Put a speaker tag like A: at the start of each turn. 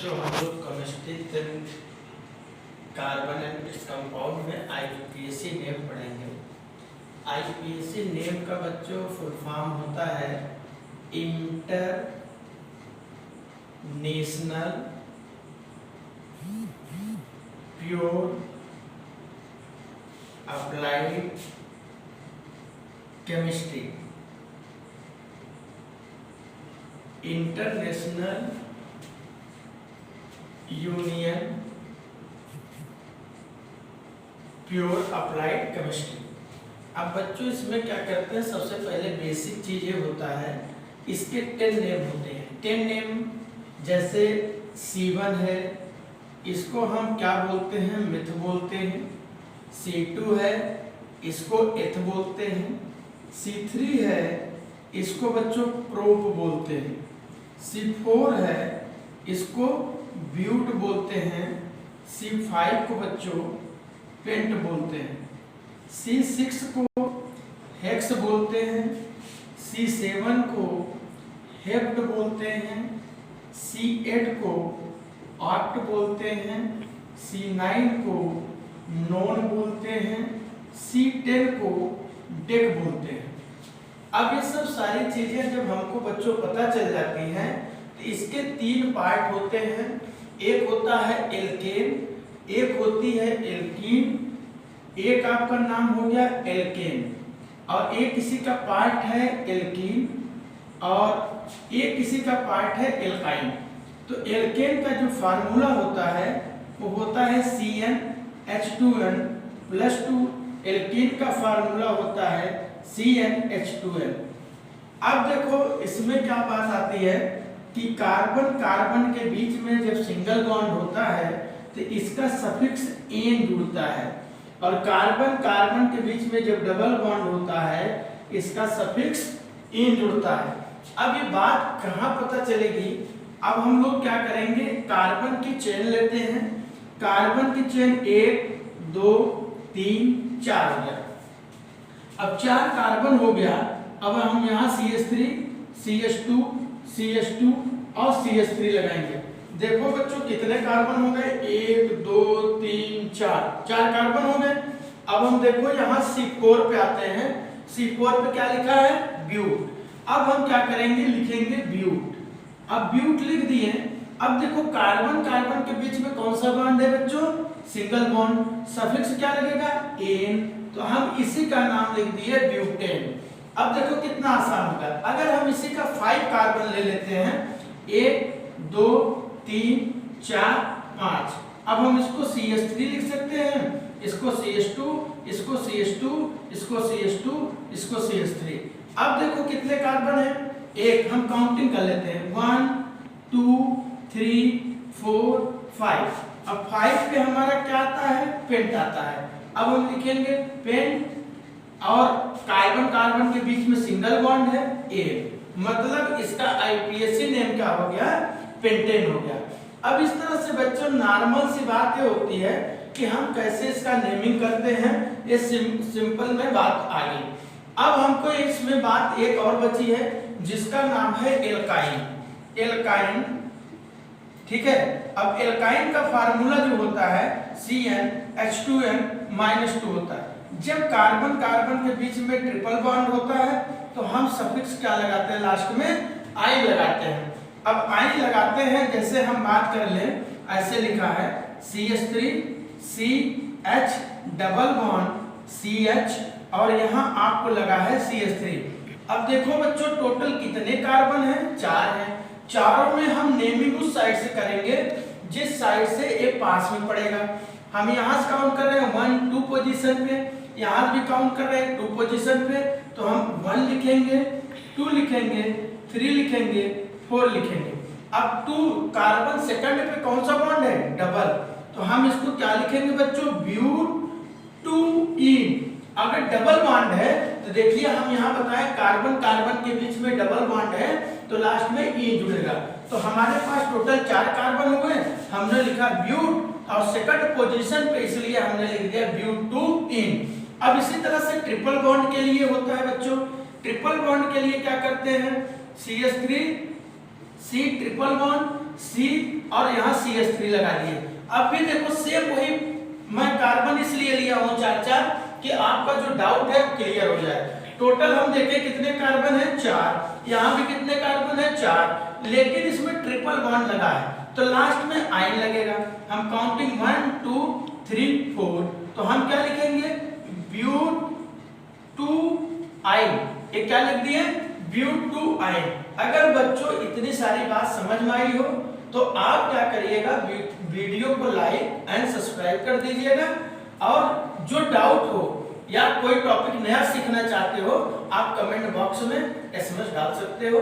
A: बच्चों हम लोग chemistry carbon and its compound में आईपीएसी नेम पढ़ेंगे। आईपीएसी नेम का बच्चों फुल फॉर्म होता है international pure applied chemistry. International union pure applied chemistry. अब बच्चों इसमें क्या करते हैं, सबसे पहले बेसिक चीज ये होता है, इसके 10 नेम होते हैं। 10 नेम जैसे C1 है, इसको हम क्या बोलते हैं, मिथ बोलते हैं। C2 है, इसको एथ बोलते हैं। C3 है, इसको बच्चों प्रोप बोलते हैं। C4 है, इसको ब्यूट बोलते हैं। C5 को बच्चों पेंट बोलते हैं। C6 को हेक्स बोलते हैं। C7 को हेप्ट बोलते हैं। C8 को ऑक्ट बोलते हैं। C9 को नॉन बोलते हैं। C10 को डेक बोलते हैं। अब ये सब सारी चीजें जब हमको बच्चों पता चल जाती हैं तो इसके 3 पार्ट होते हैं। एक होता है एल्केन, एक होती है एल्कीन, एक आपका नाम हो गया एल्केन, और एक किसी का पार्ट है एल्कीन और एक किसी का पार्ट है एल्काइन। तो एल्केन का जो फार्मूला होता है वो होता है CnH2n+2। एल्कीन का फार्मूला होता है CnH2n। अब देखो इसमें क्या बात आती है कि कार्बन कार्बन के बीच में जब सिंगल बॉन्ड होता है तो इसका सफिक्स एन जुड़ता है, और कार्बन कार्बन के बीच में जब डबल बॉन्ड होता है इसका सफिक्स इन जुड़ता है। अब ये बात कहाँ पता चलेगी, अब हम लोग क्या करेंगे, कार्बन की चेन लेते हैं। कार्बन की चेन 1 2 3 4 हो गया। अब 4 कार्बन हो गया। अब हम यहाँ CH3 CH2 CH2 और CH3 लगाएंगे। देखो बच्चों कितने कार्बन हो गए, 1 2 3 4 कार्बन हो गए। अब हम देखो यहाँ C4 पे आते हैं। C4 पे क्या लिखा है, ब्यूट। अब हम क्या करेंगे, लिखेंगे ब्यूट। अब ब्यूट लिख दिए। अब देखो कार्बन कार्बन के बीच में कौन सा बॉन्ड है बच्चों, सिंगल बॉन्ड, सफिक्स क्या लगेगा, एन, तो हम इसी का नाम लिख दिए ब्यूटेन। अब देखो कितना आसान होगा, अगर हम इसी का 5 कार्बन ले लेते हैं, 1 2 3 4 5। अब हम इसको CH3 लिख सकते हैं, इसको CH2, इसको CH2, इसको CH2, इसको CH3। अब देखो कितने कार्बन हैं, एक, हम काउंटिंग कर लेते हैं, 1 2 3 4 5। अब 5 पे हमारा क्या आता है, पेंट आता है। अब हम लिखेंगे पेंट, और कार्बन कार्बन के बीच में सिंगल बॉन्ड है ए, मतलब इसका आईपीएसी नेम क्या हो गया, पेंटेन हो गया। अब इस तरह से बच्चों नॉर्मल सी बात ये होती है कि हम कैसे इसका नेमिंग करते हैं, ये सिंपल में बात आ गई। अब हमको इसमें बात एक और बची है जिसका नाम है एल्काइन। एल्काइन, ठीक है। अब एल्काइन का फार्मूला जो होता है CnH2n-2 होता है। जब कार्बन कार्बन के बीच में ट्रिपल बॉन्ड होता है तो हम सफिक्स क्या लगाते हैं, लास्ट में आई लगाते हैं। अब आई लगाते हैं, जैसे हम बात कर लें, ऐसे लिखा है CH3 CH double bond CH, और यहाँ आपको लगा है CH3। अब देखो बच्चों टोटल कितने कार्बन हैं, 4 हैं। चारों में हम नेमिंग उस साइड से करेंगे जिस साइड से ये पास में पड़ेगा। हम यहाँ से काउंट कर रहे हैं 1 2 पोजीशन पे, यहाँ भी काउंट कर रहे हैं 2 पोजीशन पे, तो हम 1 लिखेंगे, 2 लिखेंगे, 3 लिखेंगे, 4 लिखेंगे। अब 2 कार्बन सेकंड पे कौन सा बॉन्ड है, डबल, तो हम इसको क्या लिखेंगे बच्चों, ब्यूट-2-ईन। अगर डबल बॉन्ड है तो देखिए हम यहाँ बताएं कार्बन कार्बन के बीच में डबल बॉन्ड है तो लास्ट में ई जुड़ेगा। तो हमारे पास टोटल 4 कार्बन हो गए, हमने लिखा ब्यूट, और सेकंड पोजीशन पे इसलिए हमने लिख दिया ब्यूट-2-ईन। अब इसी तरह से ट्रिपल बॉन्ड के लिए होता है बच्चों। ट्रिपल बॉन्ड के लिए क्या करते हैं, CH3 C triple bond C और यहाँ CH3 लगा दिए। अब भी देखो सेम वही, मैं कार्बन इसलिए लिया हूँ 4 कि आपका जो डाउट है वो क्लियर हो जाए। टोटल हम देखें कितने कार्बन है 4, यहाँ भी कितने कार्बन है 4, लेकिन इसमें ट्रिपल बॉन्ड लगा है तो लास्ट में आयन लगेगा। हम काउंटिंग 1 2 3 4, तो हम क्या लिखेंगे ब्यूटाइन, ये क्या लिख दिए ब्यूटाइन। अगर बच्चों इतनी सारी बात समझ में आई हो तो आप क्या करिएगा, वीडियो को लाइक एंड सब्सक्राइब कर दीजिएगा, और जो डाउट हो या कोई टॉपिक नया सीखना चाहते हो आप कमेंट बॉक्स में SMS डाल सकते हो।